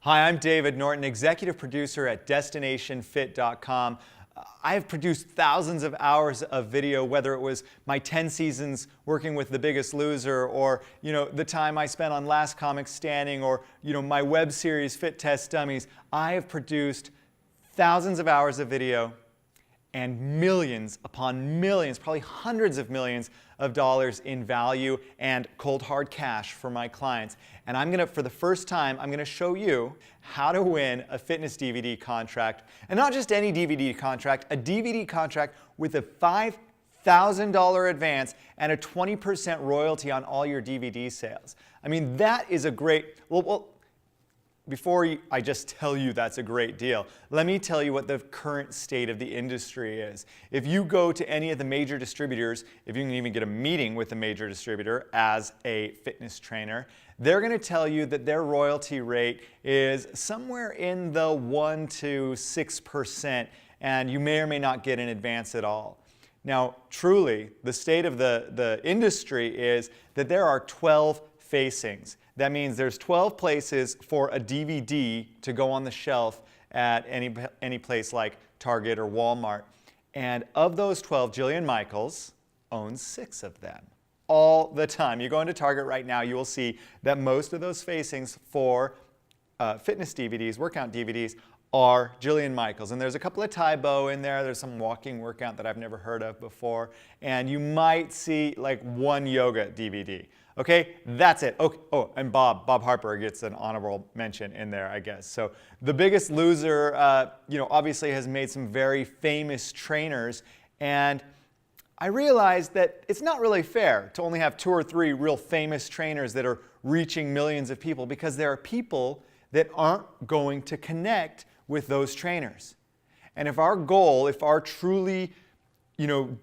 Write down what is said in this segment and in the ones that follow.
Hi, I'm David Norton, executive producer at destinationfit.com. I have produced thousands of hours of video, whether it was my 10 seasons working with The Biggest Loser, or the time I spent on Last Comic Standing, or my web series Fit Test Dummies. I have produced thousands of hours of video and millions upon millions, probably hundreds of millions of dollars in value and cold hard cash for my clients. And for the first time, I'm gonna show you how to win a fitness DVD contract. And not just any DVD contract, a DVD contract with a $5,000 advance and a 20% royalty on all your DVD sales. I mean, that is a great, before I just tell you that's a great deal, let me tell you what the current state of the industry is. If you go to any of the major distributors, if you can even get a meeting with a major distributor as a fitness trainer, they're going to tell you that their royalty rate is somewhere in the 1 to 6%, and you may or may not get an advance at all. Now, truly, the state of the industry is that there are 12 facings. That means there's 12 places for a DVD to go on the shelf at any place like Target or Walmart. And of those 12, Jillian Michaels owns 6 of them all the time. You go into Target right now, you will see that most of those facings for fitness DVDs, workout DVDs, are Jillian Michaels. And there's a couple of Tybo in there. There's some walking workout that I've never heard of before. And you might see like one yoga DVD. Okay, that's it. Okay. Oh, and Bob Harper gets an honorable mention in there, I guess. So The Biggest Loser, obviously has made some very famous trainers, and I realized that it's not really fair to only have 2 or 3 real famous trainers that are reaching millions of people, because there are people that aren't going to connect with those trainers. And if our truly,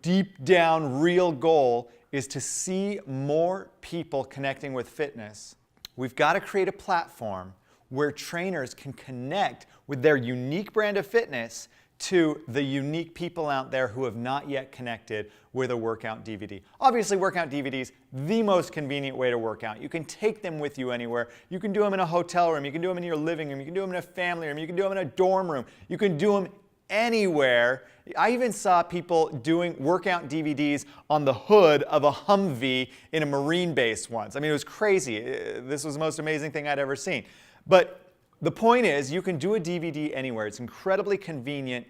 deep down real goal is to see more people connecting with fitness, we've got to create a platform where trainers can connect with their unique brand of fitness to the unique people out there who have not yet connected with a workout DVD. Obviously, workout DVDs, the most convenient way to work out. You can take them with you anywhere. You can do them in a hotel room. You can do them in your living room. You can do them in a family room. You can do them in a dorm room. You can do them anywhere. I even saw people doing workout DVDs on the hood of a Humvee in a Marine base once. I mean, it was crazy. This was the most amazing thing I'd ever seen. But the point is, you can do a DVD anywhere. It's incredibly convenient,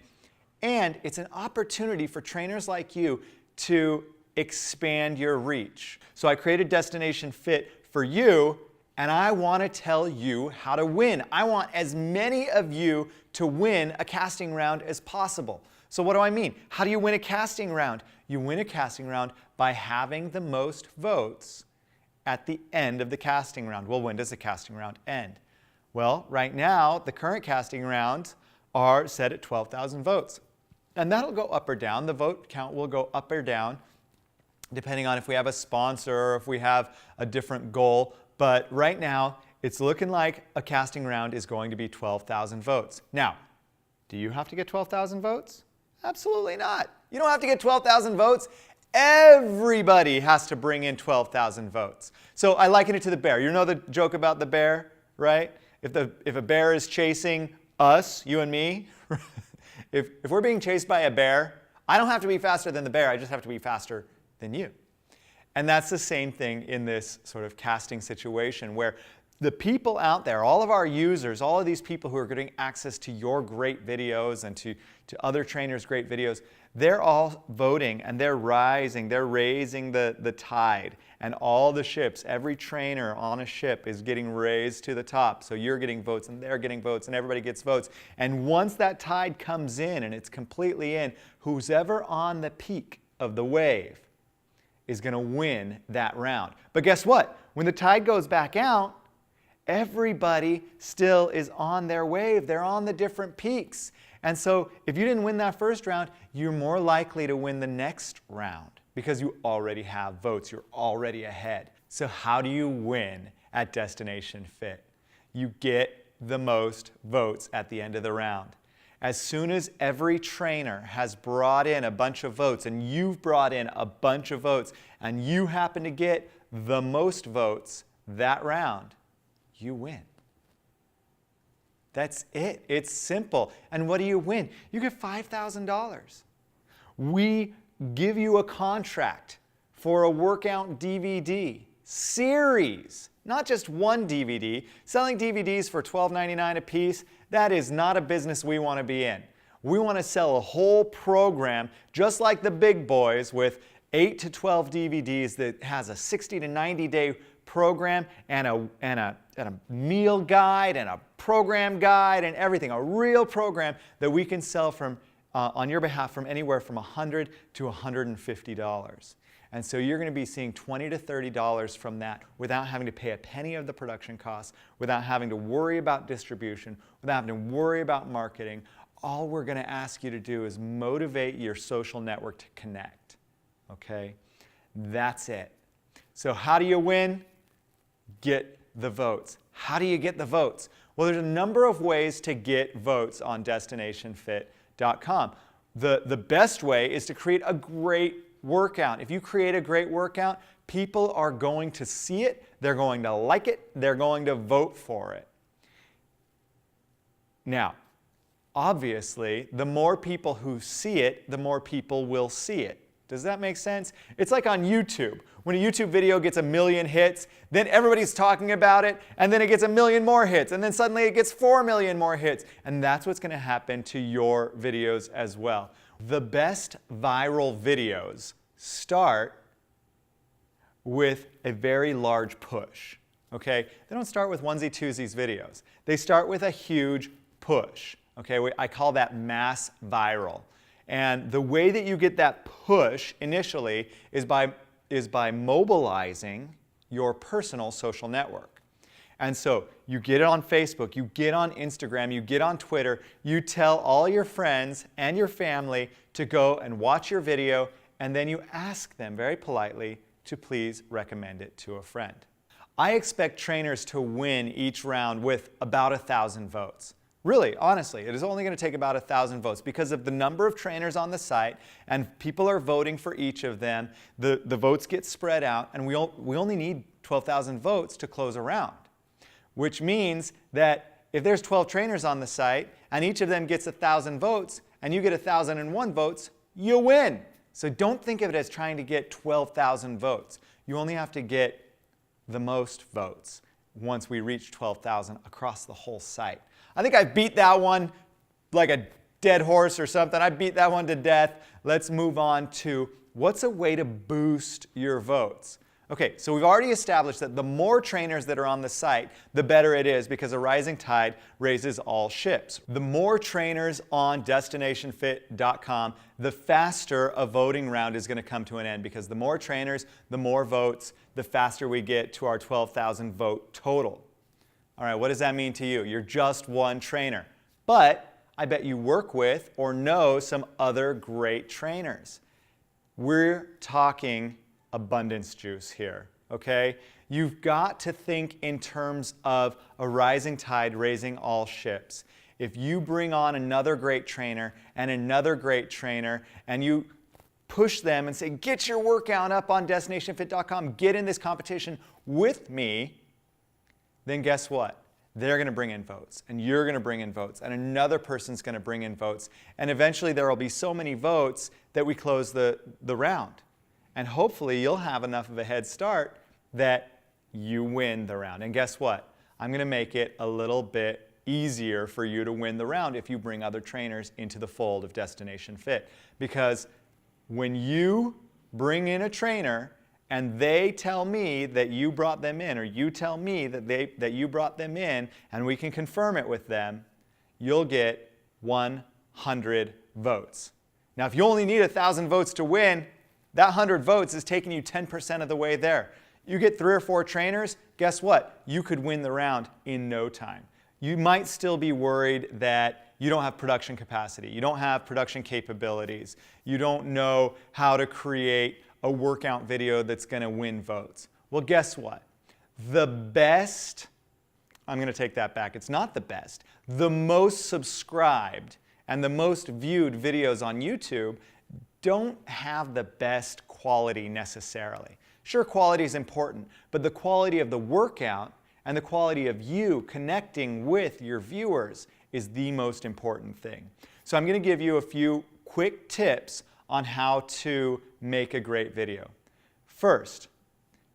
and it's an opportunity for trainers like you to expand your reach. So I created Destination Fit for you, and I want to tell you how to win. I want as many of you to win a casting round as possible. So what do I mean? How do you win a casting round? You win a casting round by having the most votes at the end of the casting round. Well, when does the casting round end? Well, right now, the current casting rounds are set at 12,000 votes. And that'll go up or down. The vote count will go up or down, depending on if we have a sponsor or if we have a different goal. But right now, it's looking like a casting round is going to be 12,000 votes. Now, do you have to get 12,000 votes? Absolutely not. You don't have to get 12,000 votes. Everybody has to bring in 12,000 votes. So I liken it to the bear. You know the joke about the bear, right? If a bear is chasing us, you and me, if we're being chased by a bear, I don't have to be faster than the bear. I just have to be faster than you. And that's the same thing in this sort of casting situation, where the people out there, all of our users, all of these people who are getting access to your great videos and to other trainers' great videos, they're all voting, and they're rising, they're raising the tide. And all the ships, every trainer on a ship is getting raised to the top. So you're getting votes, and they're getting votes, and everybody gets votes. And once that tide comes in and it's completely in, who's ever on the peak of the wave is going to win that round. But guess what? When the tide goes back out, everybody still is on their wave. They're on the different peaks. And so if you didn't win that first round, you're more likely to win the next round because you already have votes. You're already ahead. So how do you win at Destination Fit? You get the most votes at the end of the round. As soon as every trainer has brought in a bunch of votes, and you've brought in a bunch of votes, and you happen to get the most votes that round, you win. That's it. It's simple. And what do you win? You get $5,000. We give you a contract for a workout DVD series, not just one DVD. Selling DVDs for $12.99 a piece, that is not a business we want to be in. We want to sell a whole program, just like the big boys, with 8 to 12 DVDs that has a 60 to 90 day program and a meal guide and a program guide and everything. A real program that we can sell from on your behalf from anywhere from $100 to $150. And so you're going to be seeing $20 to $30 from that without having to pay a penny of the production costs, without having to worry about distribution, without having to worry about marketing. All we're going to ask you to do is motivate your social network to connect. Okay? That's it. So how do you win? Get the votes. How do you get the votes? Well, there's a number of ways to get votes on destinationfit.com. The best way is to create a great workout. If you create a great workout, people are going to see it, they're going to like it, they're going to vote for it. Now, obviously, the more people who see it, the more people will see it. Does that make sense? It's like on YouTube. When a YouTube video gets 1 million hits, then everybody's talking about it, and then it gets 1 million more hits, and then suddenly it gets 4 million more hits. And that's what's going to happen to your videos as well. The best viral videos start with a very large push. Okay? They don't start with onesie-twosies videos. They start with a huge push. Okay? I call that mass viral. And the way that you get that push initially is by mobilizing your personal social network. And so you get it on Facebook, you get on Instagram, you get on Twitter, you tell all your friends and your family to go and watch your video, and then you ask them very politely to please recommend it to a friend. I expect trainers to win each round with about 1,000 votes. Really, honestly, it is only going to take about 1,000 votes because of the number of trainers on the site, and people are voting for each of them. The votes get spread out, and we only need 12,000 votes to close a round, which means that if there's 12 trainers on the site and each of them gets 1,000 votes and you get 1,001 votes, you win. So don't think of it as trying to get 12,000 votes. You only have to get the most votes once we reach 12,000 across the whole site. I think I beat that one like a dead horse or something. I beat that one to death. Let's move on to what's a way to boost your votes. Okay, so we've already established that the more trainers that are on the site, the better it is because a rising tide raises all ships. The more trainers on destinationfit.com, the faster a voting round is going to come to an end because the more trainers, the more votes, the faster we get to our 12,000 vote total. All right, what does that mean to you? You're just one trainer. But I bet you work with or know some other great trainers. We're talking abundance juice here, okay? You've got to think in terms of a rising tide raising all ships. If you bring on another great trainer and another great trainer and you push them and say, get your workout up on destinationfit.com, get in this competition with me, then guess what? They're going to bring in votes, and you're going to bring in votes, and another person's going to bring in votes, and eventually there will be so many votes that we close the round. And hopefully you'll have enough of a head start that you win the round. And guess what? I'm going to make it a little bit easier for you to win the round if you bring other trainers into the fold of Destination Fit. Because when you bring in a trainer and they tell me that you brought them in, or you tell me that you brought them in, and we can confirm it with them, you'll get 100 votes. Now, if you only need 1,000 votes to win, that 100 votes is taking you 10% of the way there. You get 3 or 4 trainers, guess what? You could win the round in no time. You might still be worried that you don't have production capacity, you don't have production capabilities, you don't know how to create a workout video that's going to win votes. Well, guess what? The best, I'm going to take that back, it's not the best, the most subscribed and the most viewed videos on YouTube don't have the best quality necessarily. Sure, quality is important, but the quality of the workout and the quality of you connecting with your viewers is the most important thing. So I'm going to give you a few quick tips on how to make a great video. First,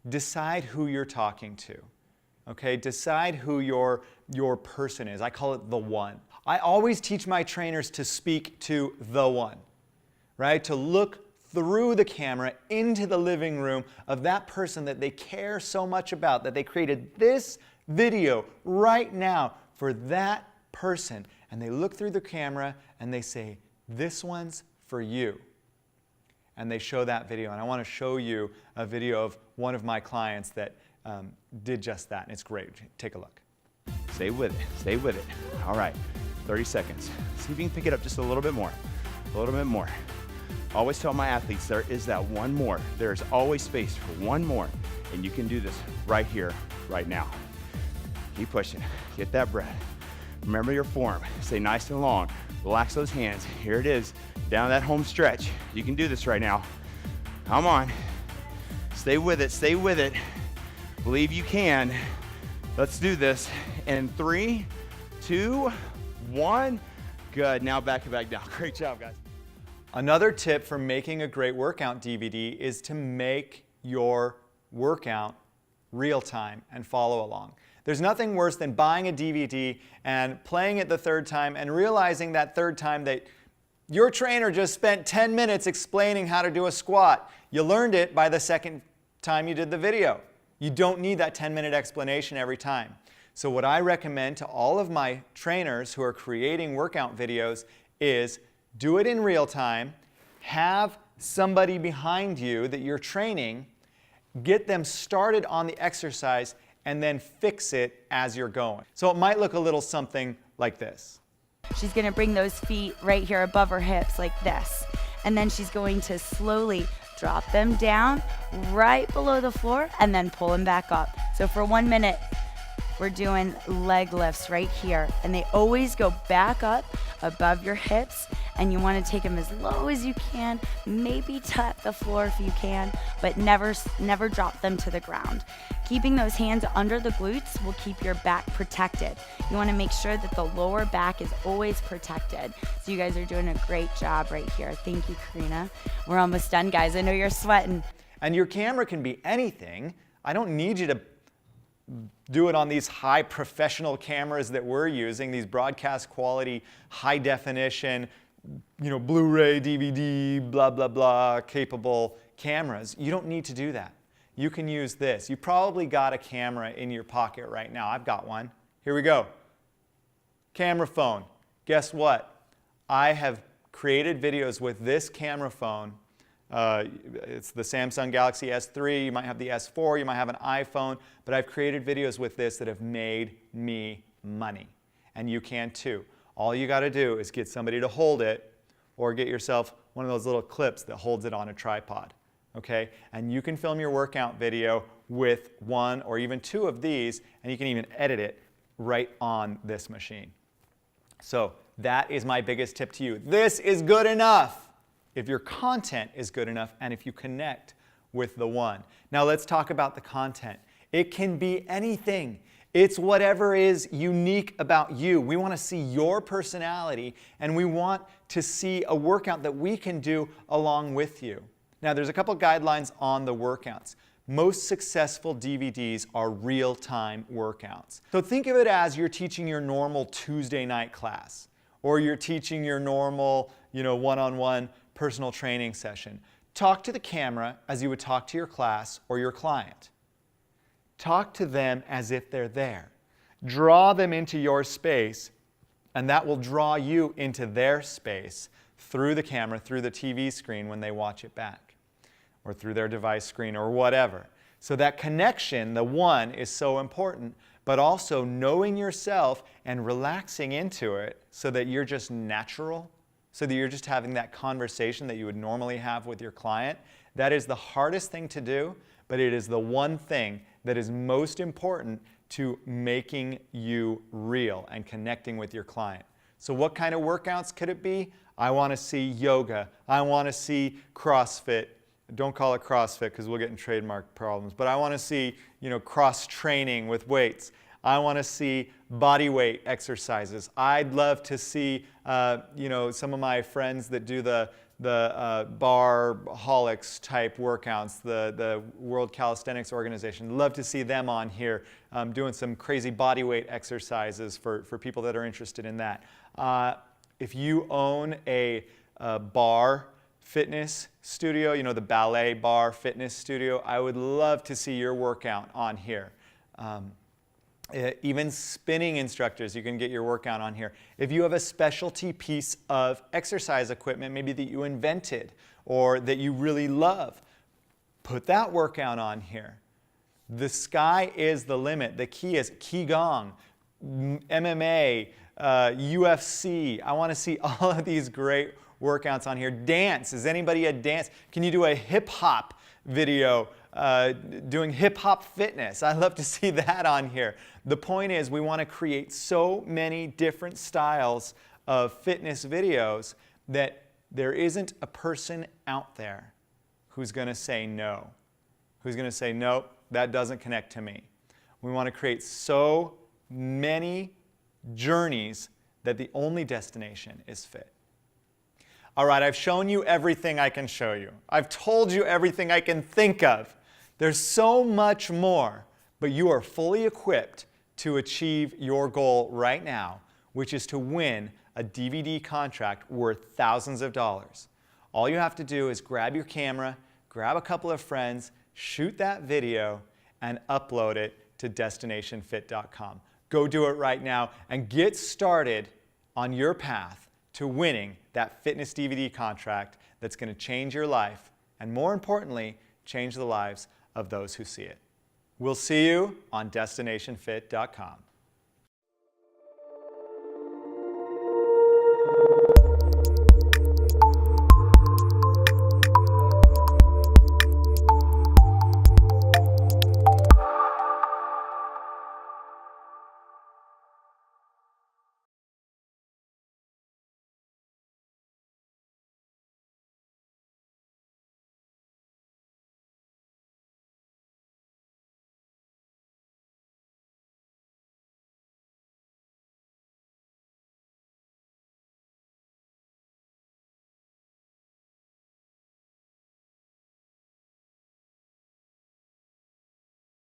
decide who you're talking to. Okay, decide who your person is. I call it the one. I always teach my trainers to speak to the one, right? To look through the camera into the living room of that person that they care so much about, that they created this video right now for that person. And they look through the camera and they say, this one's for you. And they show that video. And I want to show you a video of one of my clients that did just that. And it's great. Take a look. Stay with it. Stay with it. All right. 30 seconds. See if you can pick it up just a little bit more. A little bit more. Always tell my athletes there is that one more. There's always space for one more. And you can do this right here, right now. Keep pushing. Get that breath. Remember your form. Stay nice and long. Relax those hands. Here it is. Down that home stretch. You can do this right now. Come on. Stay with it. Stay with it. Believe you can. Let's do this. In 3, 2, 1. Good. Now back and back down. Great job, guys. Another tip for making a great workout DVD is to make your workout real time and follow along. There's nothing worse than buying a DVD and playing it the third time and realizing that third time that your trainer just spent 10 minutes explaining how to do a squat. You learned it by the second time you did the video. You don't need that 10-minute explanation every time. So what I recommend to all of my trainers who are creating workout videos is do it in real time, have somebody behind you that you're training, get them started on the exercise, and then fix it as you're going. So it might look a little something like this. She's going to bring those feet right here above her hips like this. And then she's going to slowly drop them down right below the floor and then pull them back up. So for 1 minute, we're doing leg lifts right here. And they always go back up above your hips. And you want to take them as low as you can. Maybe tap the floor if you can, but never drop them to the ground. Keeping those hands under the glutes will keep your back protected. You want to make sure that the lower back is always protected. So you guys are doing a great job right here. Thank you, Karina. We're almost done, guys. I know you're sweating. And your camera can be anything. I don't need you to do it on these high professional cameras that we're using, these broadcast quality, high definition, Blu-ray, DVD, blah, blah, blah, capable cameras. You don't need to do that. You can use this. You probably got a camera in your pocket right now. I've got one. Here we go. Camera phone. Guess what? I have created videos with this camera phone. It's the Samsung Galaxy S3. You might have the S4. You might have an iPhone. But I've created videos with this that have made me money. And you can too. All you got to do is get somebody to hold it or get yourself one of those little clips that holds it on a tripod. Okay? And you can film your workout video with one or even two of these, and you can even edit it right on this machine. So that is my biggest tip to you. This is good enough if your content is good enough and if you connect with the one. Now let's talk about the content. It can be anything. It's whatever is unique about you. We want to see your personality, and we want to see a workout that we can do along with you. Now, there's a couple guidelines on the workouts. Most successful DVDs are real-time workouts. So think of it as you're teaching your normal Tuesday night class, or you're teaching your normal, one-on-one personal training session. Talk to the camera as you would talk to your class or your client. Talk to them as if they're there. Draw them into your space, and that will draw you into their space through the camera, through the TV screen when they watch it back, or through their device screen or whatever. So that connection, the one, is so important, but also knowing yourself and relaxing into it so that you're just natural, so that you're just having that conversation that you would normally have with your client. That is the hardest thing to do, but it is the one thing that is most important to making you real and connecting with your client. So what kind of workouts could it be? I want to see yoga. I want to see CrossFit don't call it CrossFit because we'll get in trademark problems, but I want to see, cross training with weights. I want to see body weight exercises. I'd love to see, some of my friends that do the barre-holics type workouts, the World Calisthenics Organization. Love to see them on here doing some crazy body weight exercises for people that are interested in that. If you own a barre fitness studio, the ballet barre fitness studio, I would love to see your workout on here. Even spinning instructors, you can get your workout on here. If you have a specialty piece of exercise equipment, maybe that you invented or that you really love, put that workout on here. The sky is the limit. The key is Qigong, MMA, UFC. I want to see all of these great workouts on here. Dance. Is anybody a dance? Can you do a hip hop video doing hip hop fitness? I'd love to see that on here. The point is, we want to create so many different styles of fitness videos that there isn't a person out there who's going to say no. Who's going to say, nope, that doesn't connect to me. We want to create so many journeys that the only destination is fit. All right, I've shown you everything I can show you. I've told you everything I can think of. There's so much more, but you are fully equipped to achieve your goal right now, which is to win a DVD contract worth thousands of dollars. All you have to do is grab your camera, grab a couple of friends, shoot that video, and upload it to destinationfit.com. Go do it right now and get started on your path to winning that fitness DVD contract that's going to change your life and, more importantly, change the lives of those who see it. We'll see you on destinationfit.com.